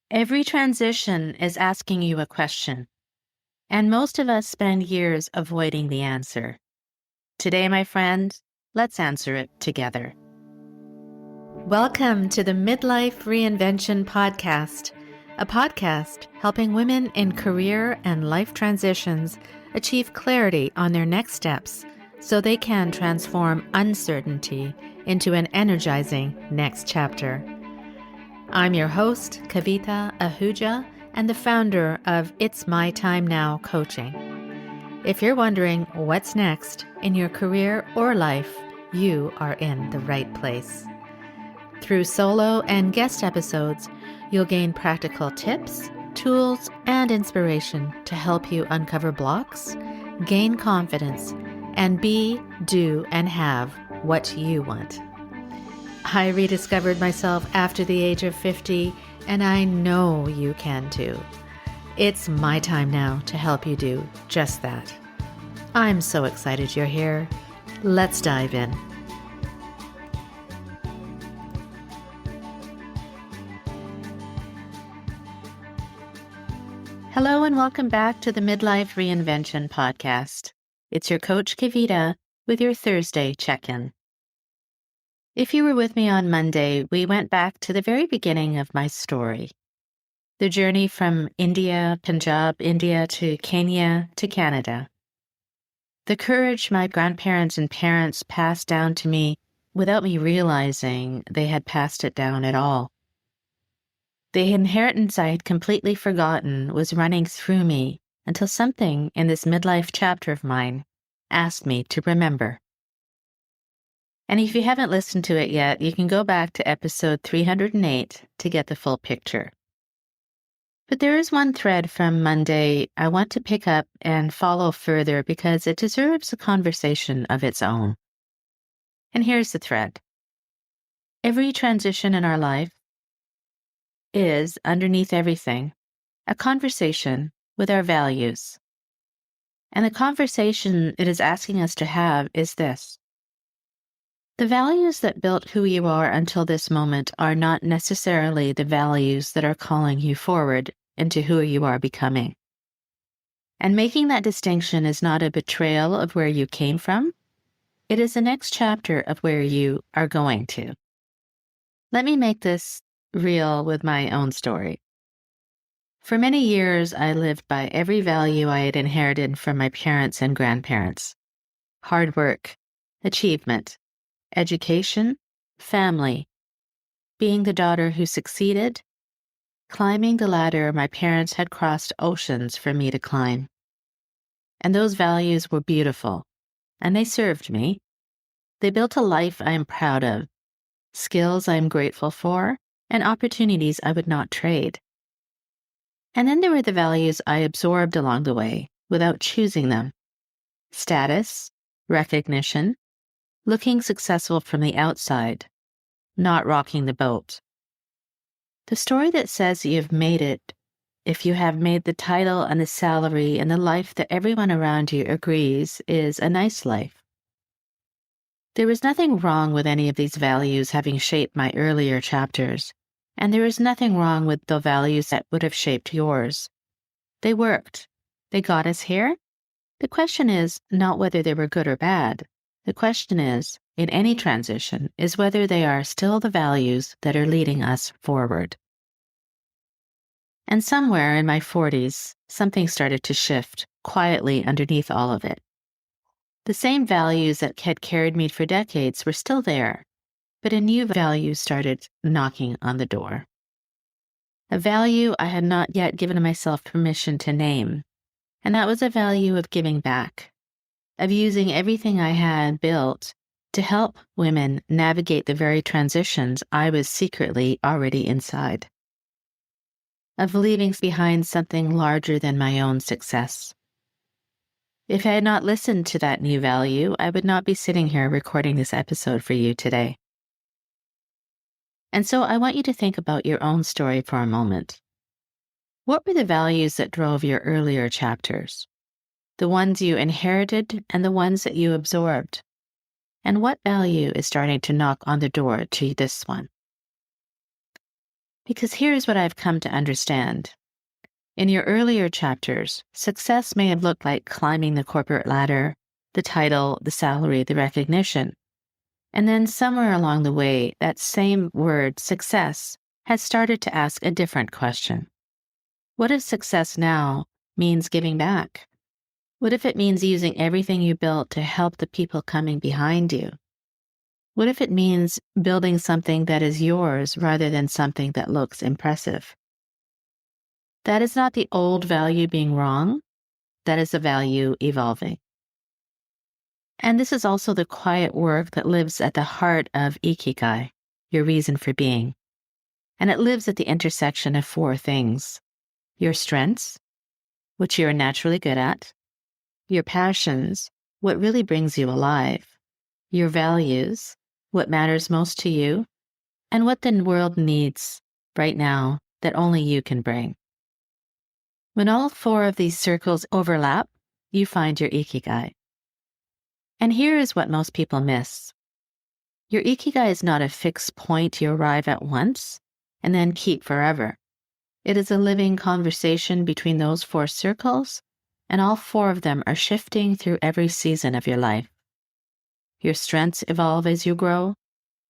Every transition is asking you a question, and most of us spend years avoiding the answer. Today, my friend, let's answer it together. Welcome to the Midlife Reinvention Podcast, a podcast helping women in career and life transitions achieve clarity on their next steps so they can transform uncertainty into an energizing next chapter. I'm your host, Kavita Ahuja, and the founder of It's My Time Now Coaching. If you're wondering what's next in your career or life, you are in the right place. Through solo and guest episodes, you'll gain practical tips, tools, and inspiration to help you uncover blocks, gain confidence, and be, do, and have what you want. I rediscovered myself after the age of 50, and I know you can too. It's my time now to help you do just that. I'm so excited you're here. Let's dive in. Hello and welcome back to the Midlife Reinvention Podcast. It's your coach Kavita with your Thursday check-in. If you were with me on Monday, we went back to the very beginning of my story. The journey from Punjab, India to Kenya to Canada. The courage my grandparents and parents passed down to me without me realizing they had passed it down at all. The inheritance I had completely forgotten was running through me until something in this midlife chapter of mine asked me to remember. And if you haven't listened to it yet, you can go back to episode 308 to get the full picture. But there is one thread from Monday I want to pick up and follow further because it deserves a conversation of its own. And here's the thread. Every transition in our life is, underneath everything, a conversation with our values. And the conversation it is asking us to have is this. The values that built who you are until this moment are not necessarily the values that are calling you forward into who you are becoming. And making that distinction is not a betrayal of where you came from. It is the next chapter of where you are going to. Let me make this real with my own story. For many years, I lived by every value I had inherited from my parents and grandparents. Hard work, achievement, education, family, being the daughter who succeeded, climbing the ladder my parents had crossed oceans for me to climb. And those values were beautiful, and they served me. They built a life I am proud of, skills I am grateful for, and opportunities I would not trade. And then there were the values I absorbed along the way without choosing them. Status, recognition, looking successful from the outside, not rocking the boat. The story that says you've made it, if you have made the title and the salary and the life that everyone around you agrees is a nice life. There was nothing wrong with any of these values having shaped my earlier chapters, and there is nothing wrong with the values that would have shaped yours. They worked. They got us here. The question is not whether they were good or bad. The question is, in any transition, is whether they are still the values that are leading us forward. And somewhere in my 40s, something started to shift quietly underneath all of it. The same values that had carried me for decades were still there, but a new value started knocking on the door. A value I had not yet given myself permission to name, and that was a value of giving back, of using everything I had built to help women navigate the very transitions I was secretly already inside, of leaving behind something larger than my own success. If I had not listened to that new value, I would not be sitting here recording this episode for you today. And so I want you to think about your own story for a moment. What were the values that drove your earlier chapters? The ones you inherited and the ones that you absorbed? And what value is starting to knock on the door to this one? Because here's what I've come to understand. In your earlier chapters, success may have looked like climbing the corporate ladder, the title, the salary, the recognition. And then somewhere along the way, that same word, success, has started to ask a different question. What if success now means giving back? What if it means using everything you built to help the people coming behind you? What if it means building something that is yours rather than something that looks impressive? That is not the old value being wrong. That is the value evolving. And this is also the quiet work that lives at the heart of ikigai, your reason for being. And it lives at the intersection of four things: your strengths, which you are naturally good at, your passions, what really brings you alive, your values, what matters most to you, and what the world needs right now that only you can bring. When all four of these circles overlap, you find your ikigai. And here is what most people miss. Your ikigai is not a fixed point you arrive at once and then keep forever. It is a living conversation between those four circles, and all four of them are shifting through every season of your life. Your strengths evolve as you grow,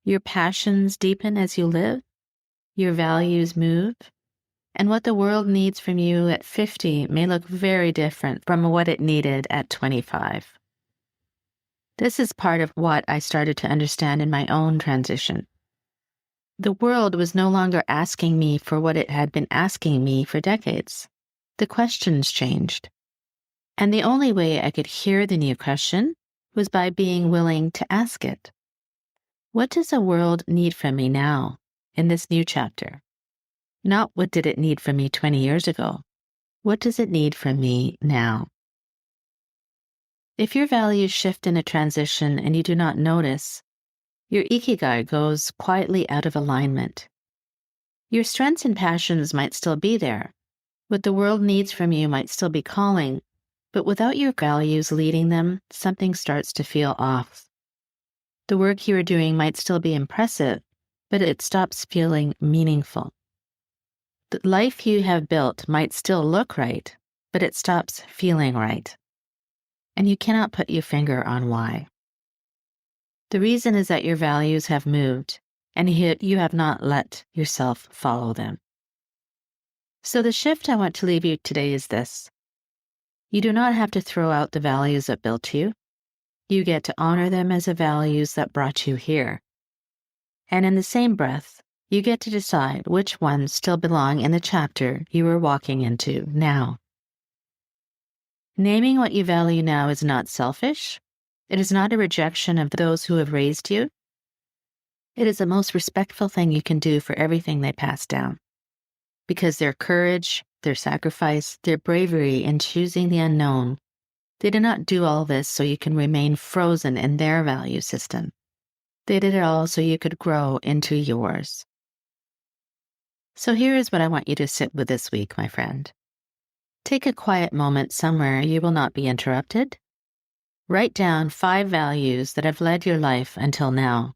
your passions deepen as you live, your values move, and what the world needs from you at 50 may look very different from what it needed at 25. This is part of what I started to understand in my own transition. The world was no longer asking me for what it had been asking me for decades. The questions changed. And the only way I could hear the new question was by being willing to ask it. What does the world need from me now, in this new chapter? Not what did it need from me 20 years ago. What does it need from me now? If your values shift in a transition and you do not notice, your ikigai goes quietly out of alignment. Your strengths and passions might still be there. What the world needs from you might still be calling, but without your values leading them, something starts to feel off. The work you are doing might still be impressive, but it stops feeling meaningful. The life you have built might still look right, but it stops feeling right. And you cannot put your finger on why. The reason is that your values have moved, and yet you have not let yourself follow them. So the shift I want to leave you today is this. You do not have to throw out the values that built you. You get to honor them as the values that brought you here. And in the same breath, you get to decide which ones still belong in the chapter you are walking into now. Naming what you value now is not selfish. It is not a rejection of those who have raised you. It is the most respectful thing you can do for everything they passed down. Because their courage, their sacrifice, their bravery in choosing the unknown, they did not do all this so you can remain frozen in their value system. They did it all so you could grow into yours. So here is what I want you to sit with this week, my friend. Take a quiet moment somewhere you will not be interrupted. Write down 5 values that have led your life until now.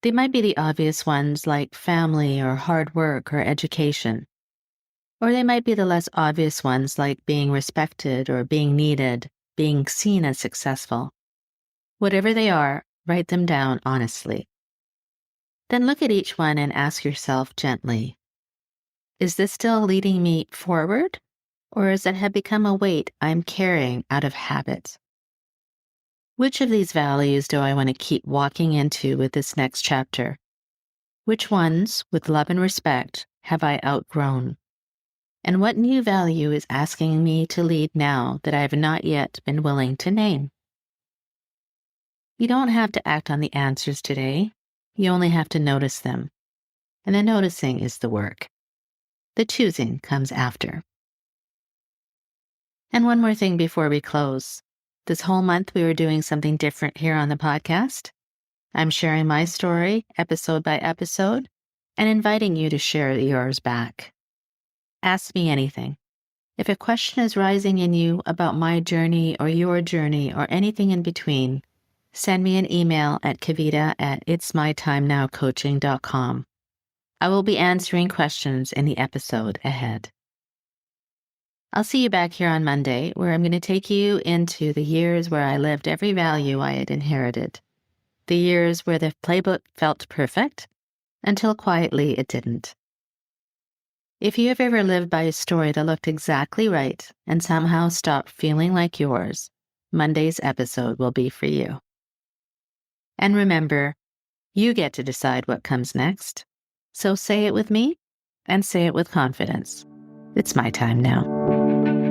They might be the obvious ones like family or hard work or education. Or they might be the less obvious ones like being respected or being needed, being seen as successful. Whatever they are, write them down honestly. Then look at each one and ask yourself gently, is this still leading me forward? Or has it become a weight I'm carrying out of habit? Which of these values do I want to keep walking into with this next chapter? Which ones, with love and respect, have I outgrown? And what new value is asking me to lead now that I have not yet been willing to name? You don't have to act on the answers today. You only have to notice them. And the noticing is the work. The choosing comes after. And one more thing before we close. This whole month we were doing something different here on the podcast. I'm sharing my story, episode by episode, and inviting you to share yours back. Ask me anything. If a question is rising in you about my journey or your journey or anything in between, send me an email at Kavita@itsmytimenowcoaching.com. I will be answering questions in the episode ahead. I'll see you back here on Monday, where I'm going to take you into the years where I lived every value I had inherited. The years where the playbook felt perfect, until quietly it didn't. If you have ever lived by a story that looked exactly right and somehow stopped feeling like yours, Monday's episode will be for you. And remember, you get to decide what comes next. So say it with me and say it with confidence. It's my time now.